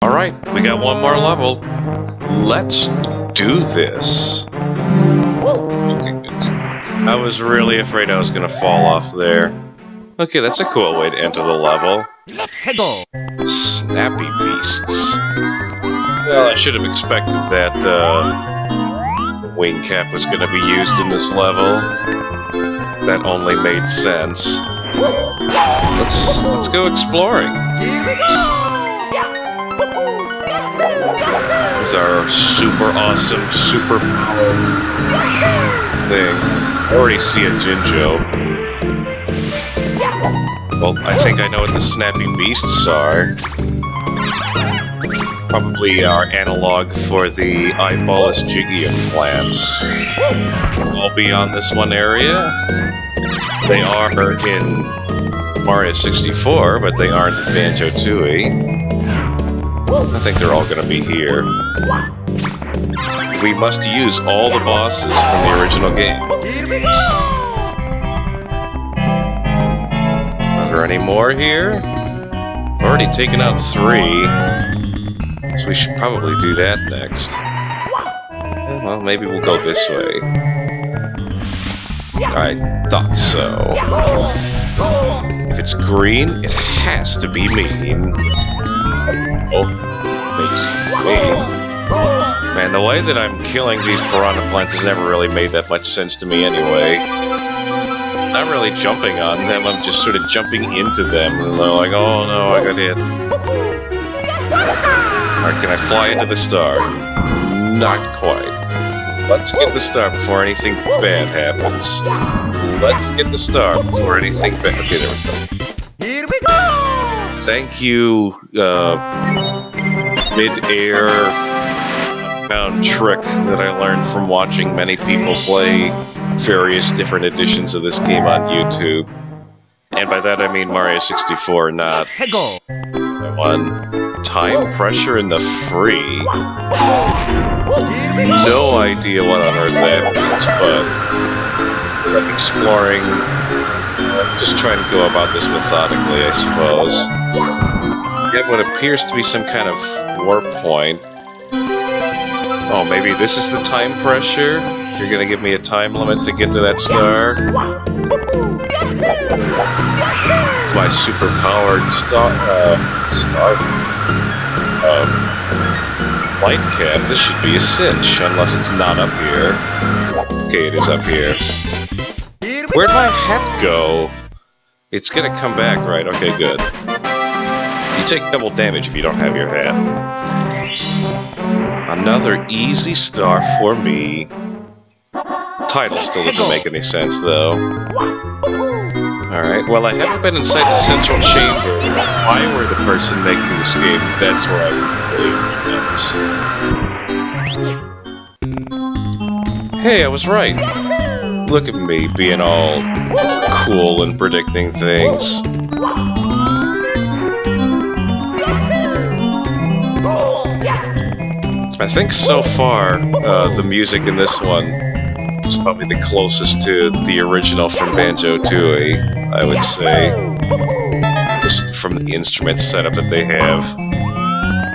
Alright, we got one more level. Let's do this. Okay, good. I was really afraid I was gonna fall off there. Okay, that's a cool way to enter the level. Snappy beasts. Well, I should have expected that wing cap was gonna be used in this level. That only made sense. Let's go exploring. With our super awesome, super thing. I already see a Jinjo. Well, I think I know what the snappy beasts are. Probably our analog for the eyeballus Jiggya plants. All beyond this one area. They are in Mario 64, but they aren't in Banjo-Tooie. I think they're all gonna be here. We must use all the bosses from the original game. Are there any more here? I've already taken out 3, so we should probably do that next. Well, maybe we'll go this way. I thought so. If it's green, it has to be mean. Oh, makes me. Man, the way that I'm killing these piranha plants has never really made that much sense to me anyway. I'm not really jumping on them, I'm just sort of jumping into them, and they're like, oh no, I got hit. Alright, can I fly into the star? Not quite. Let's get the star before anything bad happens. Let's get the star before anything bad... Okay, there we go. Here we go! Thank you, mid-air found trick that I learned from watching many people play various different editions of this game on YouTube. And by that I mean Mario 64, not the one. Time pressure in the free. No idea what on earth that means, but exploring, just trying to go about this methodically, I suppose. Get what appears to be some kind of warp point. Oh, maybe this is the time pressure? You're gonna give me a time limit to get to that star? It's my super-powered light cap. This should be a cinch, unless it's not up here. Okay, it is up here. Where'd my hat go? It's gonna come back, right? Okay, good. You take double damage if you don't have your hat. Another easy star for me. Title still doesn't make any sense, though. Alright, well, I haven't been inside the central chamber. If I were the person making this game, that's where I would believe. Hey, I was right. Look at me, being all cool and predicting things. I think so far, the music in this one is probably the closest to the original from Banjo-Tooie, I would say. Just from the instrument setup that they have.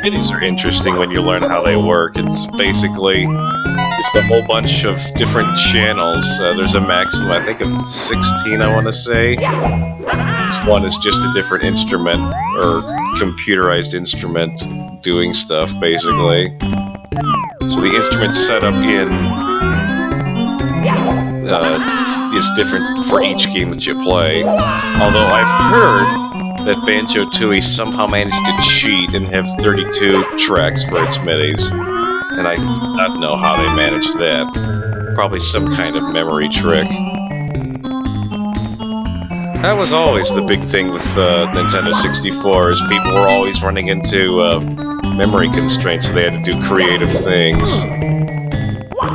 Minis are interesting when you learn how they work. It's basically just a whole bunch of different channels. There's a maximum, I think, of 16, I want to say. Each one is just a different instrument, or computerized instrument, doing stuff, basically. So the instrument setup is different for each game that you play. Although I've heard that Banjo-Tooie somehow managed to cheat and have 32 tracks for its midis. And I do not know how they managed that. Probably some kind of memory trick. That was always the big thing with Nintendo 64, is people were always running into memory constraints, so they had to do creative things.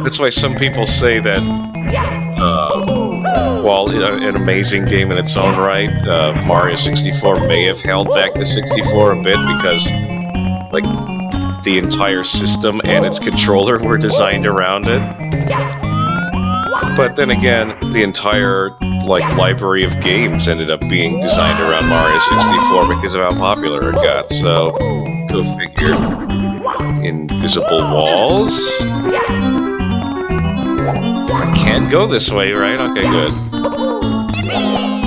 That's why some people say that, while an amazing game in its own right, Mario 64 may have held back the 64 a bit because, like, the entire system and its controller were designed around it. But then again, the entire library of games ended up being designed around Mario 64 because of how popular it got. So, go figure. Invisible walls. I can't go this way, right? Okay, good.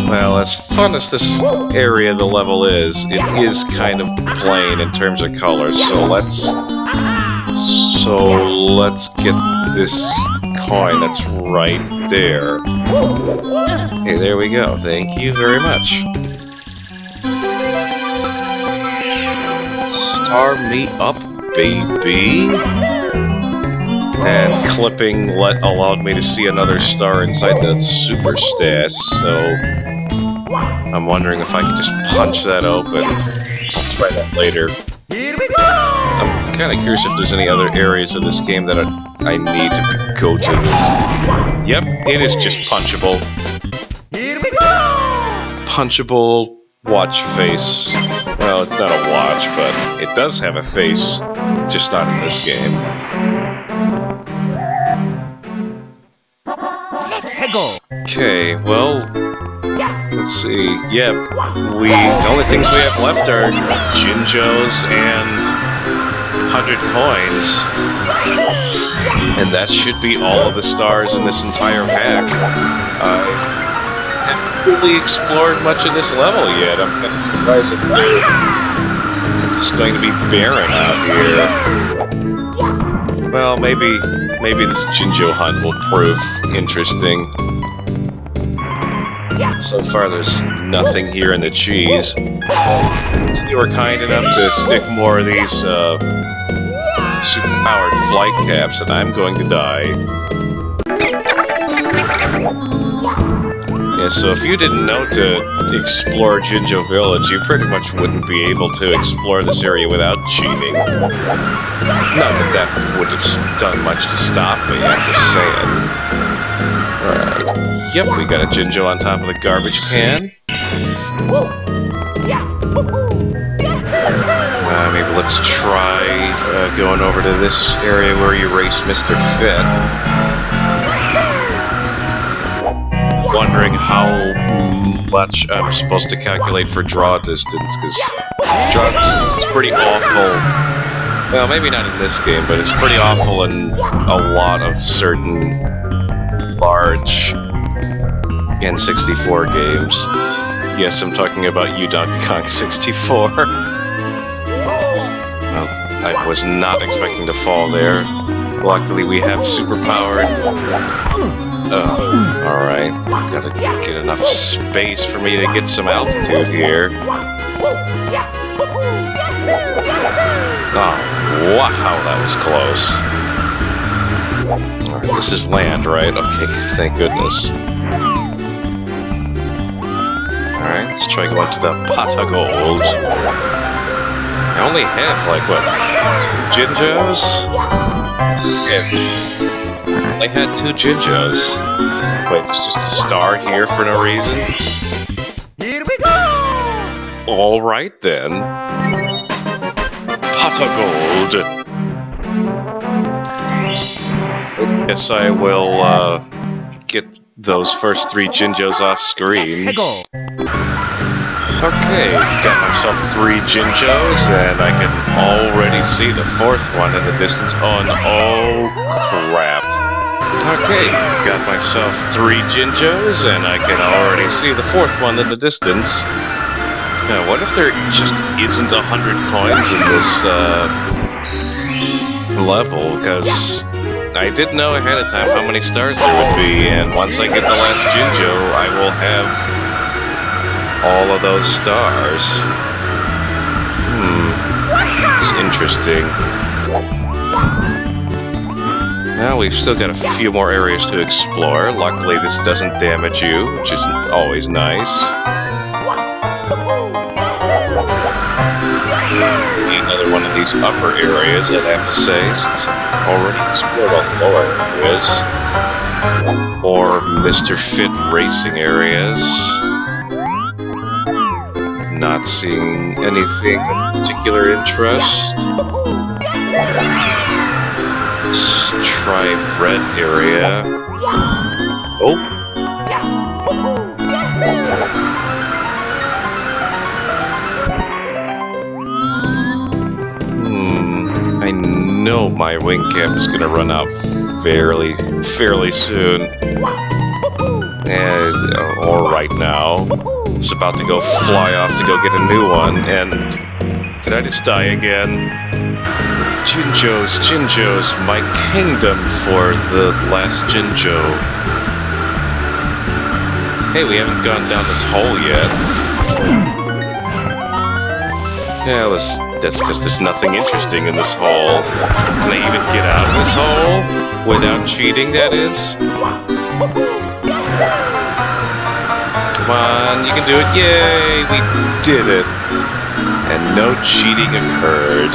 Well, as fun as this area of the level is, it is kind of plain in terms of colors. So let's get this coin that's right there. Okay, there we go. Thank you very much. Star me up, baby. And clipping allowed me to see another star inside that super stash, so I'm wondering if I could just punch that open. I'll try that later. Here we go! I'm kind of curious if there's any other areas of this game that I need to go to this. Yep, it is just punchable. Here we go! Punchable watch face. Well, it's not a watch, but it does have a face, just not in this game. Okay, well, let's see. Yeah, the only things we have left are Jinjos and 100 coins. And that should be all of the stars in this entire pack. I haven't really explored much of this level yet. I'm kind of surprised that it's just going to be barren out here. Well, maybe this Jinjo hunt will prove interesting. So far, there's nothing here in the cheese. So you were kind enough to stick more of these super-powered flight caps, and I'm going to die. Yeah, so if you didn't know to explore Jinjo Village, you pretty much wouldn't be able to explore this area without cheating. Not that that would have done much to stop me, I'm just saying. Alright. Yep, we got a Jinjo on top of the garbage can. Maybe let's try going over to this area where you race Mr. Fit. Wondering how much I'm supposed to calculate for draw distance, because draw distance is pretty awful. Well, maybe not in this game, but it's pretty awful in a lot of certain large N64 games. Yes, I'm talking about you, Donkey Kong 64. Well, I was not expecting to fall there. Luckily, we have superpowered. Alright. Gotta get enough space for me to get some altitude here. Oh, wow, that was close. Alright, this is land, right? Okay, thank goodness. Alright, let's try going to the pot of gold. I only have, like, what, 2 Jinjos? Yeah. I had 2 Jinjos. Wait, it's just a star here for no reason? Here we go! Alright then. Pot of gold. I guess I will, get those first 3 Jinjos off screen. Okay, got myself 3 Jinjos, and I can already see the 4th one in the distance. Oh, no. Oh, crap. Okay, got myself 3 Jinjos, and I can already see the 4th one in the distance. Now, what if there just isn't 100 coins in this, level? Because I didn't know ahead of time how many stars there would be, and once I get the last Jinjo, I will have all of those stars. It's interesting. Now we've still got a few more areas to explore. Luckily this doesn't damage you, which is always nice. Another one of these upper areas, I'd have to say, since I've already explored all the lower areas. Or Mr. Fit racing areas. Not seeing anything of particular interest. Let's try red area. Oh. I know my wing cap is gonna run out fairly soon. And, or right now. It's about to go fly off to go get a new one, and did I just die again? Jinjos, my kingdom for the last Jinjo. Hey, we haven't gone down this hole yet. Yeah, that's because there's nothing interesting in this hole. Can I even get out of this hole? Without cheating, that is? Come on, you can do it. Yay, we did it. And no cheating occurred.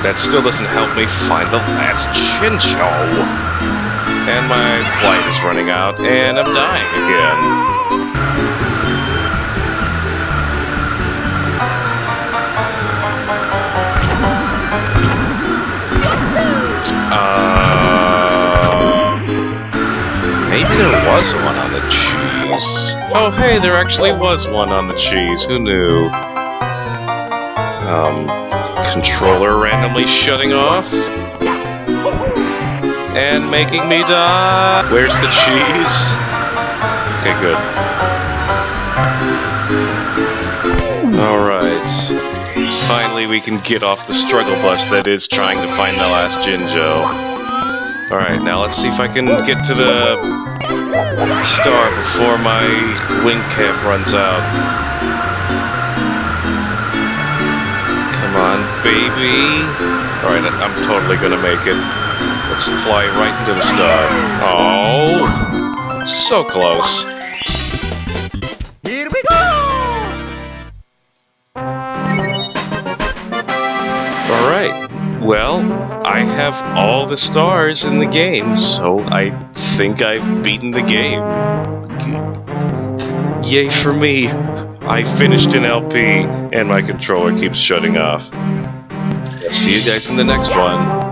That still doesn't help me find the last Jinjo. And my flight is running out, and I'm dying again. Maybe there was one on the cheese. Oh, hey, there actually was one on the cheese. Who knew? Controller randomly shutting off and making me die. Where's the cheese? Okay, good. Alright. Finally, we can get off the struggle bus that is trying to find the last Jinjo. Alright, now let's see if I can get to the star before my wing cap runs out. Come on, baby. Alright, I'm totally gonna make it. Let's fly right into the star. Oh, so close. Here we go! Alright, well, I have all the stars in the game, so I think I've beaten the game. Yay for me! I finished an LP, and my controller keeps shutting off. I'll see you guys in the next one.